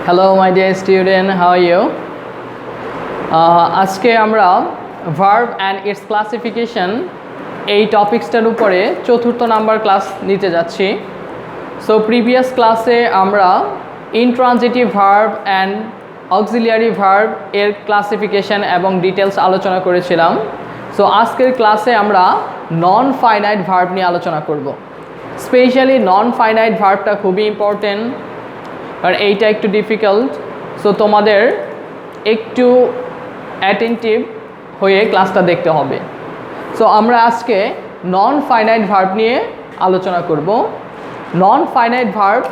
Hello my dear student, how are you? আজকে আমরা verb and it's classification এই টপিক্সটার উপরে চতুর্থ নাম্বার ক্লাস নিতে যাচ্ছি। সো প্রিভিয়াস ক্লাসে আমরা intransitive verb and auxiliary verb এর ক্লাসিফিকেশন এবং ডিটেলস আলোচনা করেছিলাম। সো আজকের ক্লাসে আমরা নন ফাইনাইট ভার্ব নিয়ে আলোচনা করব। স্পেশালি নন ফাইনাইট ভার্বটা খুবই ইম্পর্টেন্ট, আর এইটা একটু ডিফিকাল্ট। সো তোমাদের একটু অ্যাটেন্টিভ হয়ে ক্লাসটা দেখতে হবে। সো আমরা আজকে নন ফাইনাইট ভার্ব নিয়ে আলোচনা করব। নন ফাইনাইট ভার্ব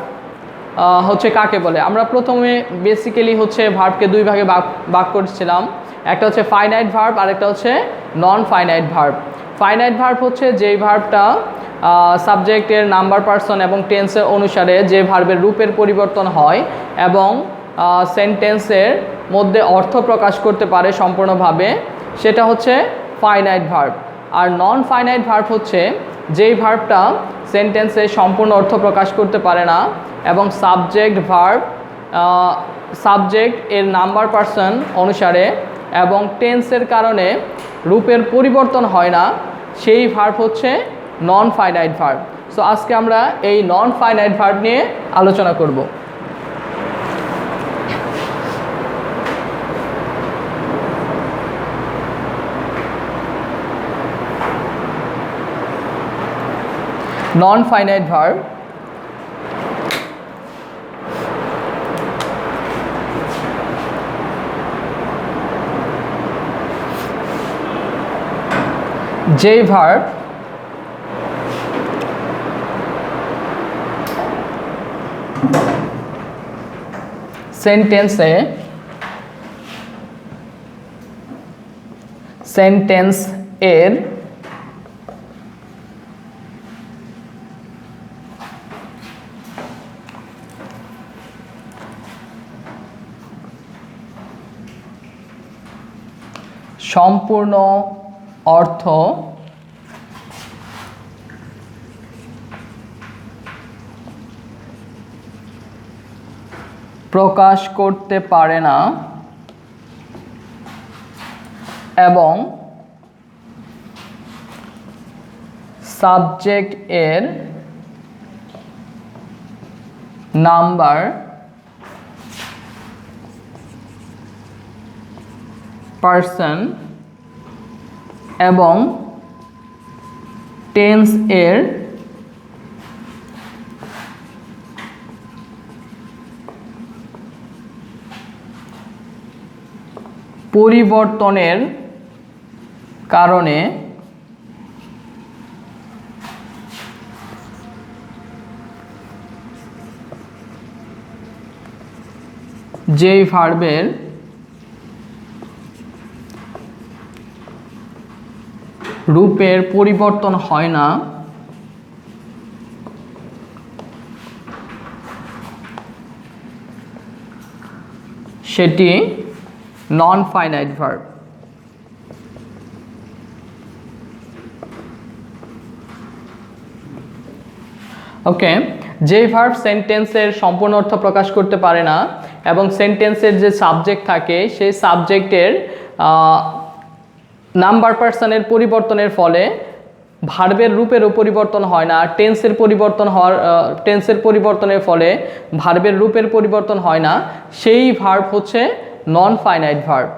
হচ্ছে কাকে বলে? আমরা প্রথমে বেসিক্যালি হচ্ছে ভার্বকে দুই ভাগে ভাগ করেছিলাম। একটা হচ্ছে ফাইনাইট ভার্ব আর একটা হচ্ছে non finite verb. Finite verb হচ্ছে যেই ভার্বটা সাবজেক্টের নাম্বার পার্সন এবং টেন্সের অনুসারে যে ভার্বের রূপের পরিবর্তন হয় এবং সেন্টেন্সের মধ্যে অর্থ প্রকাশ করতে পারে সম্পূর্ণভাবে, সেটা হচ্ছে ফাইনাইট ভার্ব। আর নন ফাইনাইট ভার্ব হচ্ছে যেই ভার্বটা সেন্টেন্সে সম্পূর্ণ অর্থ প্রকাশ করতে পারে না এবং সাবজেক্ট ভার্ব সাবজেক্ট এর নাম্বার পার্সন অনুসারে এবং টেন্সের কারণে রূপের পরিবর্তন হয় না, সেই ভার্ব হচ্ছে নন ফাইনাইট ভার্ব। সো আজকে আমরা এই নন ফাইনাইট ভার্ব নিয়ে আলোচনা করব। নন ফাইনাইট ভার্ব যেই ভার্ব সেন্টেন্স এর সম্পূর্ণ অর্থ প্রকাশ করতে পারে না এবং সাবজেক্ট এর নাম্বার পার্সন এবং টেন্স এর পরিবর্তনের কারণে যেই ভার্বের রূপের পরিবর্তন হয় না, সেটি নন ফাইনাইট ভার্ব। ওকে, যেই ভার্ব সেন্টেন্সের সম্পূর্ণ অর্থ প্রকাশ করতে পারে না এবং সেন্টেন্সের যে সাবজেক্ট থাকে সেই সাবজেক্টের নাম্বার পার্সনের পরিবর্তনের ফলে ভার্বের রূপেরও পরিবর্তন হয় না, টেন্সের পরিবর্তনের ফলে ভার্বের রূপের পরিবর্তন হয় না, সেই ভার্ব হচ্ছে non finite verb.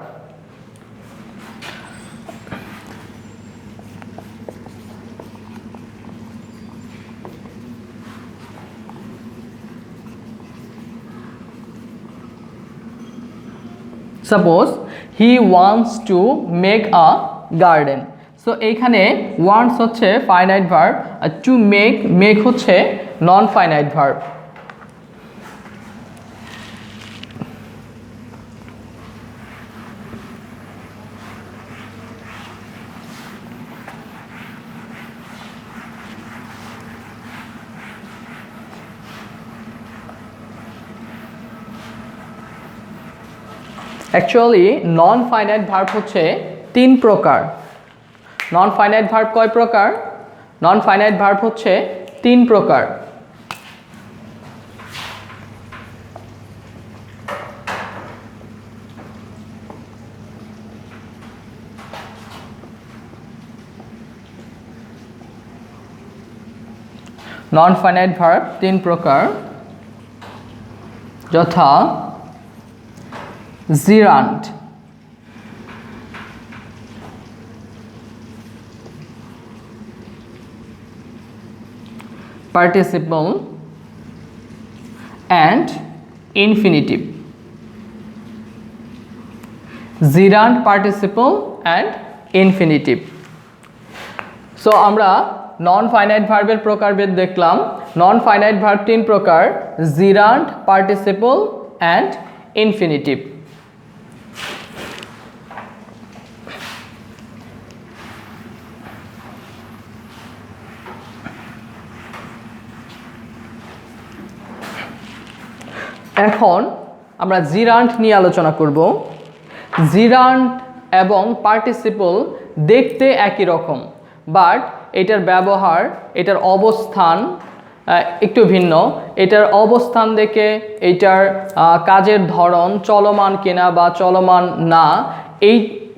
Suppose he wants to make a garden. So এইখানে ওয়ান্টস হচ্ছে ফাইনাইট ভার্ব আর টু মেক হচ্ছে non finite verb. Actually non finite verb হচ্ছে তিন প্রকার। নন ফাইনাইট ভার্ব কয় প্রকার? নন ফাইনাইট ভার্ব হচ্ছে তিন প্রকার। নন ফাইনাইট ভার্ব 3 প্রকার, যথা gerund, participle and infinitive. Gerund, participle and infinitive. So আমরা নন ফাইনাইট ভার্বের প্রকারভেদ দেখলাম। নন ফাইনাইট ভার্ব 3 প্রকার, জিরান্ট, পার্টিসিপল অ্যান্ড ইনফিনিটিভ। এখন আমরা জিরান্ট নিয়ে আলোচনা করব। জিরান্ট এবং পার্টিসিপল দেখতে একই রকম, বাট এটার ব্যবহার, এটার অবস্থান একটু ভিন্ন। এটার অবস্থান দেখে এটার কাজের ধরন, চলমান কিনা বা চলমান না, এই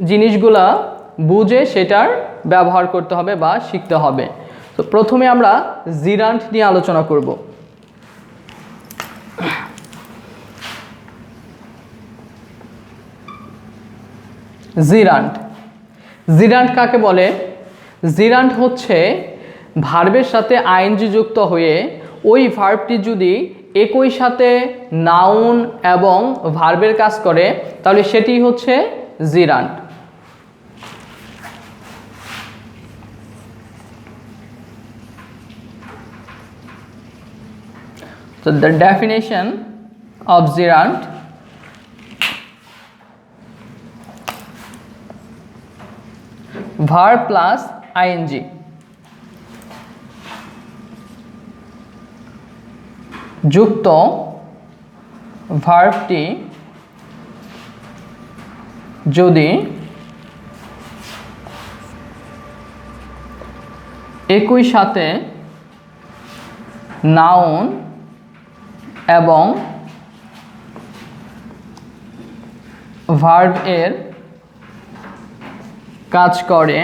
জিনিসগুলা বুঝে সেটার ব্যবহার করতে হবে বা শিখতে হবে। তো প্রথমে আমরা জিরান্ট নিয়ে আলোচনা করব। জিরান্ট, জিরান্ট কাকে বলে? জিরান্ট হচ্ছে ভার্বের সাথে আইএনজি যুক্ত হয়ে ওই ভার্বটি যদি একই সাথে নাউন এবং ভার্বের কাজ করে তাহলে সেটি হচ্ছে gerund. So the definition of gerund: verb plus ing, যুক্ত ভার্বটি যদি একই সাথে নাউন এবং ভার্ব এর কাজ করে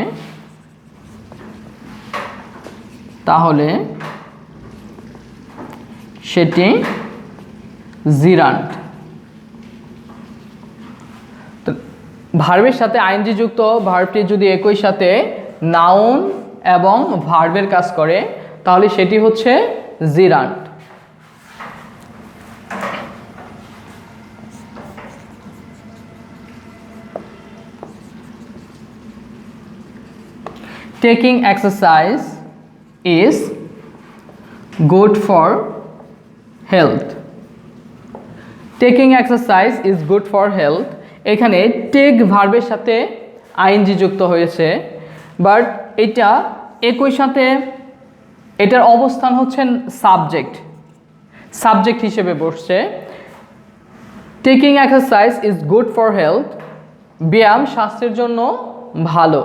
তাহলে সেটি জিরান্ট। তো ভার্বের সাথে আইএনজি যুক্ত ভার্বটি যদি একই সাথে নাউন এবং ভার্বের কাজ করে তাহলে সেটি হচ্ছে gerund. Taking exercise is good for health. Taking exercise is good for health. এখানে টেক ভার্বের সাথে আইএনজি যুক্ত হয়েছে, বাট এটা একই সাথে এটার অবস্থান হচ্ছে সাবজেক্ট হিসেবে বসছে। Taking exercise is good for health, ব্যায়াম স্বাস্থ্যের জন্য ভালো।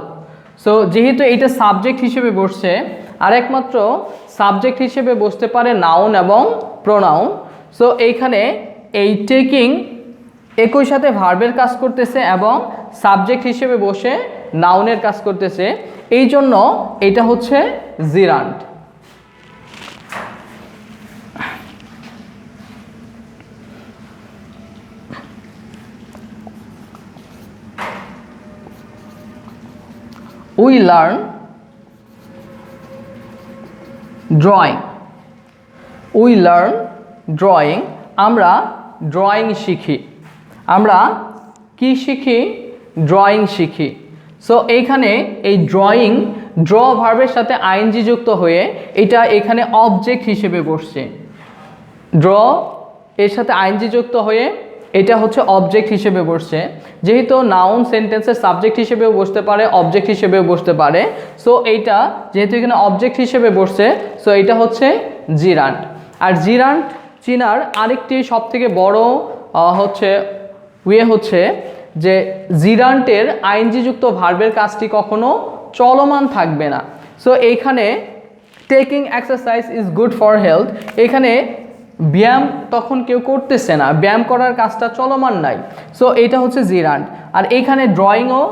সো যেহেতু এটা সাবজেক্ট হিসেবে বসছে, আর একমাত্র সাবজেক্ট হিসেবে বসতে পারে নাউন এবং প্রোনাউন। সো এইখানে এই টেকিং একই সাথে ভার্বের কাজ করতেছে এবং সাবজেক্ট হিসেবে বসে নাউনের কাজ করতেছে, এই জন্য এটা হচ্ছে gerund. We learn drawing. We learn drawing. আমরা ড্রয়িং শিখি। আমরা কি শিখি? ড্রয়িং শিখি। সো এইখানে এই ড্রয়িং, ড্র ভার্বের সাথে আইএনজি যুক্ত হয়ে এটা এখানে অবজেক্ট হিসেবে বসছে। ড্র এর সাথে আইএনজি যুক্ত হয়ে এটা হচ্ছে অবজেক্ট হিসেবে বসছে। যেহেতু নাউন সেন্টেন্সের সাবজেক্ট হিসেবেও বসতে পারে, অবজেক্ট হিসেবেও বসতে পারে, সো এইটা যেহেতু এখানে অবজেক্ট হিসেবে বসছে, সো এটা হচ্ছে জিরান্ট। আর জিরান্ট চিনার আরেকটি সবথেকে বড় হচ্ছে ওয়ে হচ্ছে যে জিরান্টের আইএনজি যুক্ত ভার্বের কাজটি কখনো চলমান থাকবে না। সো এইখানে taking exercise is good for health, এখানে ব্যায়াম তখন কেউ করতেছে না, ব্যায়াম করার কাজটা চলমান নাই, সো এটা হচ্ছে জিরান্ট। আর এইখানে ড্রয়িংও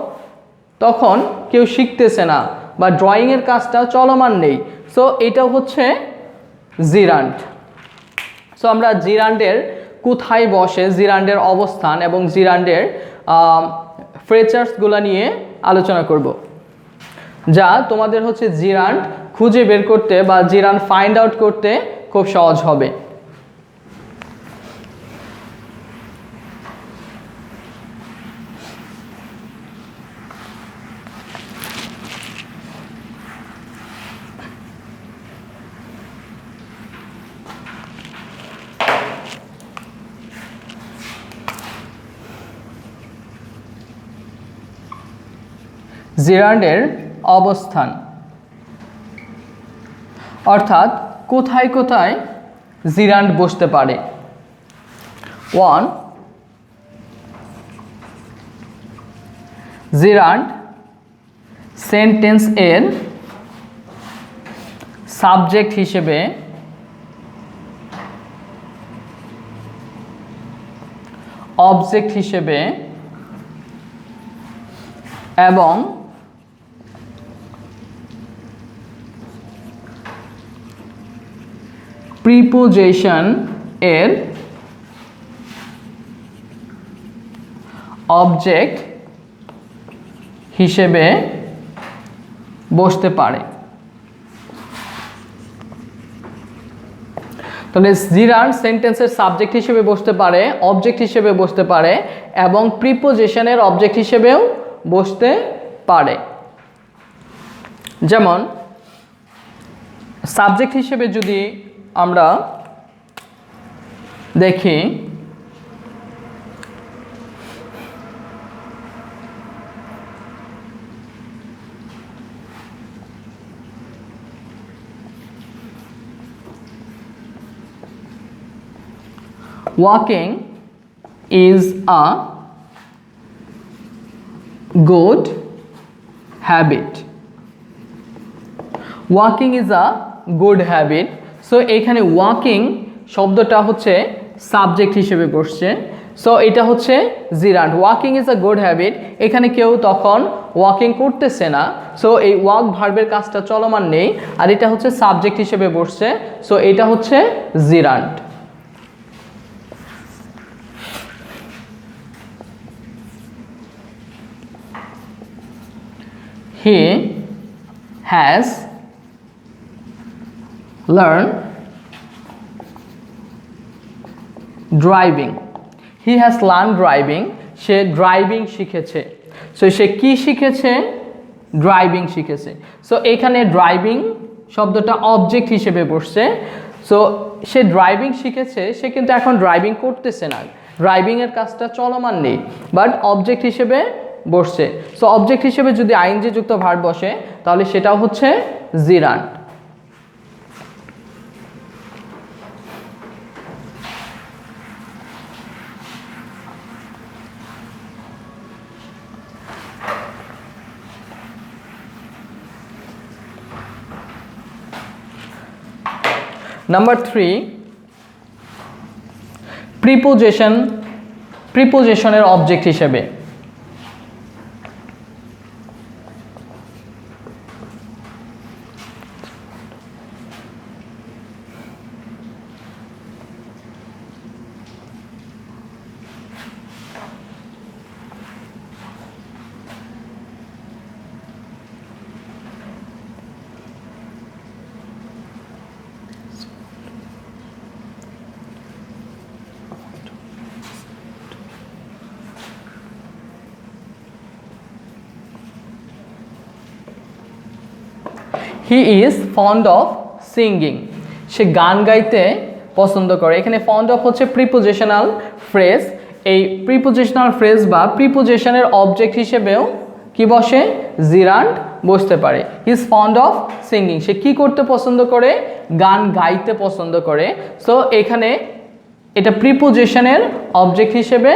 তখন কেউ শিখতেছে না বা ড্রয়িংয়ের কাজটা চলমান নেই, সো এটাও হচ্ছে জিরান্ড। সো আমরা জিরান্ডের কোথায় বসে, জিরান্ডের অবস্থান এবং জিরান্ডের ফিচার্সগুলো নিয়ে আলোচনা করব, যা তোমাদের হচ্ছে জিরান্ড খুঁজে বের করতে বা জিরান্ড ফাইন্ড আউট করতে খুব সহজ হবে। জিরান্ডের অবস্থান অর্থাৎ কোথায় কোথায় জিরান্ড বসতে পারে। 1, জিরান্ড সেন্টেন্স এর সাবজেক্ট হিসেবে অবজেক্ট হিসেবে এবং প্রিপোজিশন এর অবজেক্ট হিসেবে বসতে পারে। তাহলে জিরান্ড সেন্টেন্সের সাবজেক্ট হিসেবে বসতে পারে, অবজেক্ট হিসেবে বসতে পারে এবং প্রিপোজিশনের অবজেক্ট হিসেবেও বসতে পারে। যেমন সাবজেক্ট হিসেবে যদি আমরা দেখি, walking is a good habit. Walking is a good habit. So এখানে ওয়াকিং শব্দটা হচ্ছে সাবজেক্ট হিসেবে বসছে। সো এটা হচ্ছে জিরান্ড। Walking is a good habit, এখানে কেউ তখন ওয়াকিং করতেছে না, সো এই ওয়াক ভার্বের কাজটা চলমান নেই, আর এটা হচ্ছে সাবজেক্ট হিসেবে বসছে। সো এটা হচ্ছে জিরান্ড। He has learned driving. He has learned driving. Say driving শিখেছে। সো সে কি শিখেছে? ড্রাইভিং শিখেছে। সো এখানে ড্রাইভিং শব্দটা অবজেক্ট হিসেবে বসছে। সো সে ড্রাইভিং শিখেছে, সে কিন্তু এখন ড্রাইভিং করতেছে না, ড্রাইভিংয়ের কাজটা চলমান নেই, বাট অবজেক্ট হিসেবে বসছে। সো অবজেক্ট হিসেবে যদি আইএনজি যুক্ত ভার্ব বসে তাহলে সেটাও হচ্ছে জিরান্ড। নাম্বার 3, প্রিপোজিশনের অবজেক্ট হিসেবে। He is fond of singing, সে গান গাইতে পছন্দ করে। এখানে ফন্ড অফ হচ্ছে প্রিপোজিশনাল ফ্রেজ। এই প্রিপোজিশনাল ফ্রেজ বা প্রিপোজিশনের অবজেক্ট হিসেবেও কি বসে? জিরান্ড বসতে পারে। He is fond of singing, সে কি করতে পছন্দ করে? গান গাইতে পছন্দ করে। সো এখানে এটা প্রিপোজিশনের অবজেক্ট হিসেবে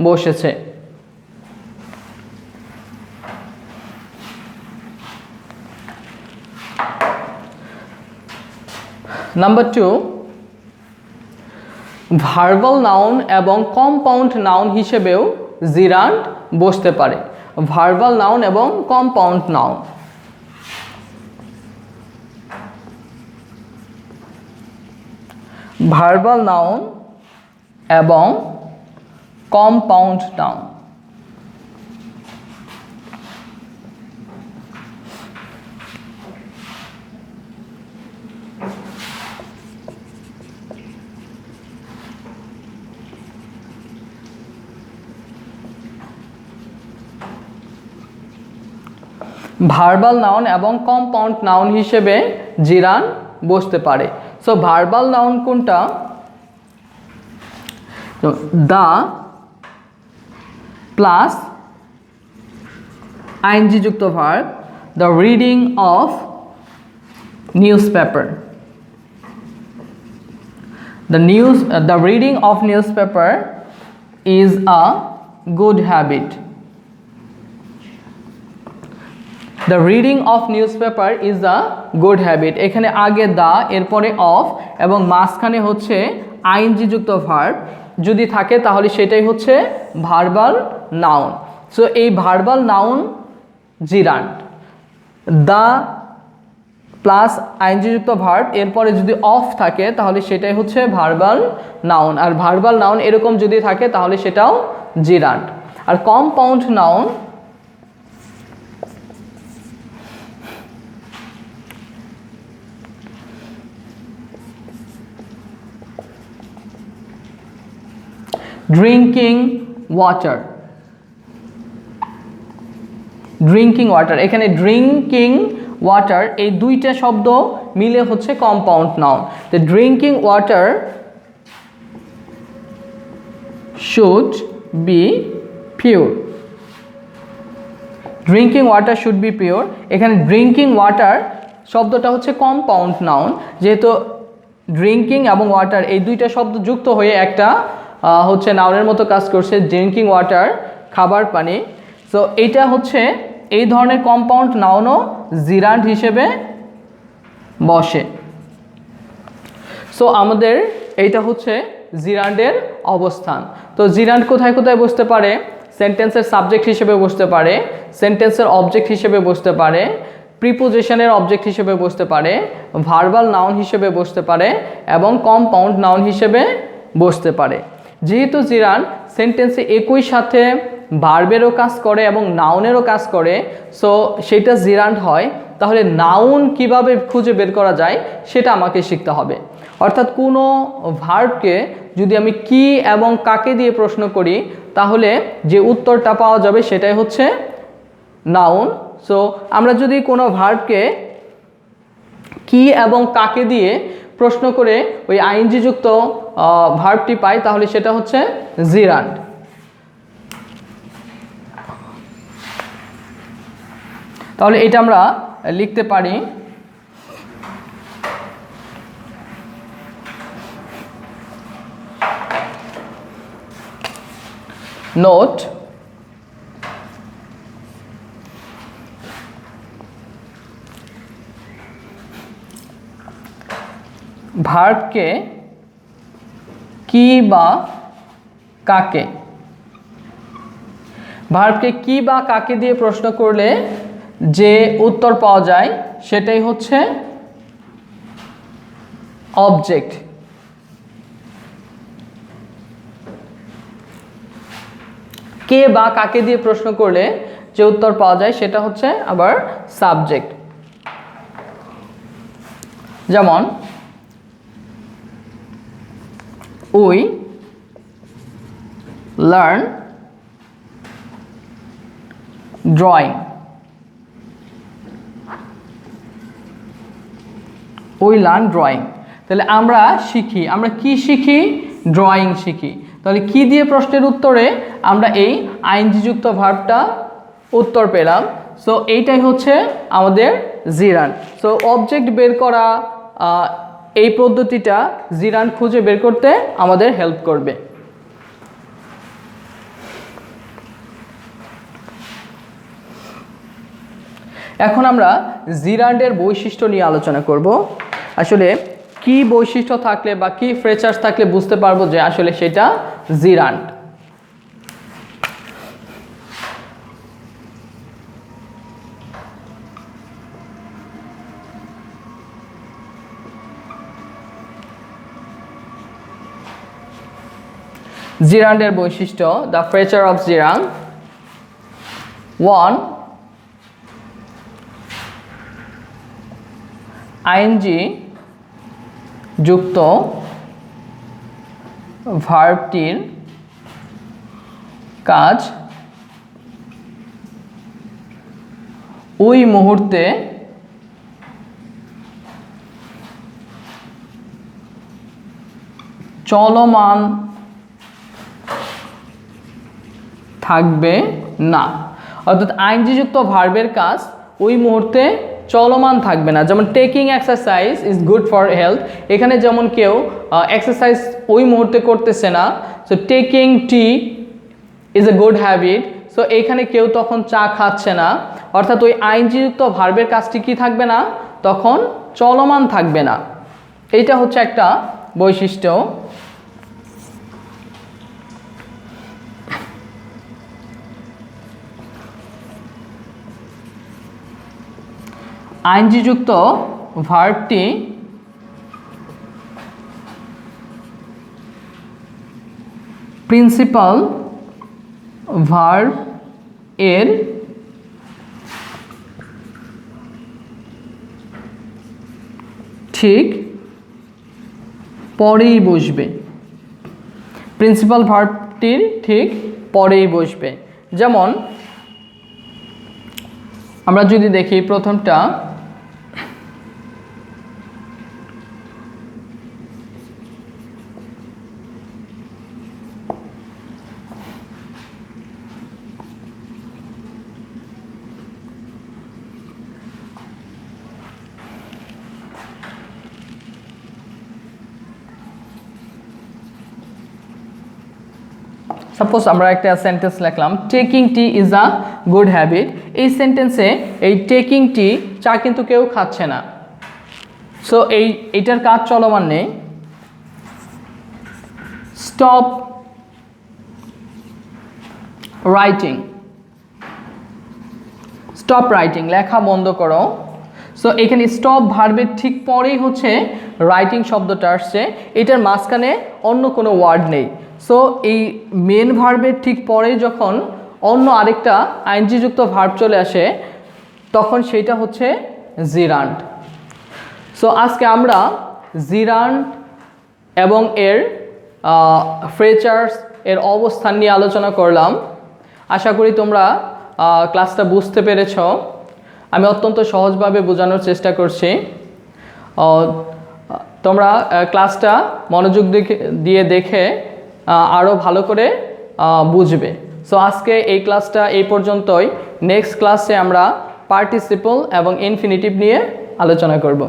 বসেছে। নাম্বার 2, ভার্বাল নাউন এবং কম্পাউন্ড নাউন হিসেবেও জিরান্ড বসতে পারে। ভার্বাল নাউন এবং কম্পাউন্ড নাউন। ভার্বাল নাউন এবং কম্পাউন্ড নাউন। ভার্বাল নাউন এবং কম্পাউন্ড নাউন হিসেবে জিরান বসতে পারে। সো ভার্বাল নাউন কোনটা? দা প্লাস আইএনজি যুক্ত verb, the reading of newspaper. The reading of newspaper is a good habit. The reading of newspaper is a good habit. এখানে আগে দা, এরপরে of এবং মাঝখানে হচ্ছে আইএনজি যুক্ত ভার্ব যদি থাকে তাহলে সেটাই হচ্ছে ভার্বাল নাউন। সো এই ভার্বাল নাউন জিরান্ড। দা প্লাস আইএনজি যুক্ত ভার্ব এরপরে যদি অফ থাকে তাহলে সেটাই হচ্ছে ভার্বাল নাউন। আর ভার্বাল নাউন এরকম যদি থাকে তাহলে সেটাও জিরান্ড। আর compound noun drinking water. Drinking water, এখানে ড্রিঙ্কিং ওয়াটার এই দুইটা শব্দ মিলে হচ্ছে compound noun. The drinking water should be pure. Drinking water should be pure, এখানে ড্রিঙ্কিং ওয়াটার শব্দটা হচ্ছে কম্পাউন্ড নাউন, যেহেতু ড্রিঙ্কিং এবং ওয়াটার এই দুইটা শব্দ যুক্ত হয়ে একটা হচ্ছে নাউনের মতো কাজ করছে, ড্রিঙ্কিং ওয়াটার খাবার পানি। সো এইটা হচ্ছে এই ধরনের কম্পাউন্ড নাউনও জিরান্ড হিসেবে বসে। সো আমাদের এইটা হচ্ছে জিরান্ডের অবস্থান। তো জিরান্ড কোথায় কোথায় বসতে পারে? সেন্টেন্সের সাবজেক্ট হিসেবে বসতে পারে, সেন্টেন্সের অবজেক্ট হিসেবে বসতে পারে, প্রিপোজিশনের অবজেক্ট হিসেবে বসতে পারে, ভার্বাল নাউন হিসেবে বসতে পারে এবং কম্পাউন্ড নাউন হিসেবে বসতে পারে। যেহেতু জিরান্ড সেন্টেন্সে একই সাথে ভার্বেরও কাজ করে এবং নাউনেরও কাজ করে, সো সেটা জিরান্ড হয়। তাহলে নাউন কিভাবে খুঁজে বের করা যায় সেটা আমাকে শিখতে হবে। অর্থাৎ কোনো ভার্বকে যদি আমি কি এবং কাকে দিয়ে প্রশ্ন করি তাহলে যে উত্তরটা পাওয়া যাবে সেটাই হচ্ছে নাউন। সো আমরা যদি কোনো ভার্বকে কি এবং কাকে দিয়ে প্রশ্ন করে ওই আইএনজি যুক্ত ভার্বটি পাই তাহলে সেটা হচ্ছে জিরান্ড। তাহলে এটা আমরা লিখতে পারি নোট ভার্বকে কি বা কাকে, ভার্বকে কি বা কাকে দিয়ে প্রশ্ন করলে যে উত্তর পাওয়া যায় সেটাই হচ্ছে অবজেক্ট। কে বা কাকে দিয়ে প্রশ্ন করলে যে উত্তর পাওয়া যায় সেটা হচ্ছে আবার সাবজেক্ট। যেমন we learn drawing. We learn drawing, তাহলে আমরা শিখি, আমরা কি শিখি? ড্রয়িং শিখি। তাহলে কি দিয়ে প্রশ্নের উত্তরে আমরা এই আইএনজি যুক্ত ভার্বটা উত্তর পেলাম। সো এইটাই হচ্ছে আমাদের জিরান্ড। সো অবজেক্ট বের করা এই পদ্ধতিটা জিরান্ড খুঁজে বের করতে আমাদের হেল্প করবে। এখন আমরা জিরান্ডের বৈশিষ্ট্য নিয়ে আলোচনা করব। আসলে কি বৈশিষ্ট্য থাকলে বা কি ফিচার্স থাকলে বুঝতে পারবো যে আসলে সেটা জিরান্ড। জিরান্ডের বৈশিষ্ট্য, the feature of gerund. 1, I N G যুক্ত ভার্বটির কাজ ওই মুহূর্তে চলমান থাকবে না। অর্থাৎ আইএনজি যুক্ত ভার্বের কাজ ওই মুহূর্তে চলমান থাকবে না। যেমন taking exercise is good for health, এখানে যেমন কেউ এক্সারসাইজ ওই মুহূর্তে করতেছে না, so taking tea is a good habit, so এইখানে কেউ তখন চা খাচ্ছে না। অর্থাৎ ওই আইএনজি যুক্ত ভার্বের কাজটি কি থাকবে না, তখন চলমান থাকবে না। এইটা হচ্ছে একটা বৈশিষ্ট্য। আইএনজি যুক্ত ভার্বটি প্রিন্সিপাল ভার্ব এর ঠিক পরেই বসবে। প্রিন্সিপাল ভার্বটির ঠিক পরেই বসবে। যেমন আমরা যদি দেখি প্রথমটা, সাপোজ আমরা একটা সেন্টেন্স লিখলাম, taking tea is a good habit. এই সেন্টেন্সে এই টেকিং টি, চা কিন্তু কেউ খাচ্ছে না, সো এইটার কাজ চলমান নেই। স্টপ রাইটিং, স্টপ রাইটিং, লেখা বন্ধ করো। সো এখানে স্টপ ভার্বের ঠিক পরেই হচ্ছে রাইটিং শব্দটা আসছে, এটার মাঝখানে অন্য কোনো ওয়ার্ড নেই। সো এই মেন ভার্বের ঠিক পরেই যখন অন্য আরেকটা আইএনজি যুক্ত ভার্ব চলে আসে, তখন সেইটা হচ্ছে জিরান্ড। সো আজকে আমরা জিরান্ড এবং এর ফ্রেচার্স এর অবস্থান নিয়ে আলোচনা করলাম। আশা করি তোমরা ক্লাসটা বুঝতে পেরেছ। আমি অত্যন্ত সহজভাবে বোঝানোর চেষ্টা করছি। তোমরা ক্লাসটা মনোযোগ দিয়ে দেখে আরও ভালো করে বুঝবে। সো আজকে এই ক্লাসটা এই পর্যন্তই। নেক্সট ক্লাসে আমরা পার্টিসিপল এবং ইনফিনিটিভ নিয়ে আলোচনা করব।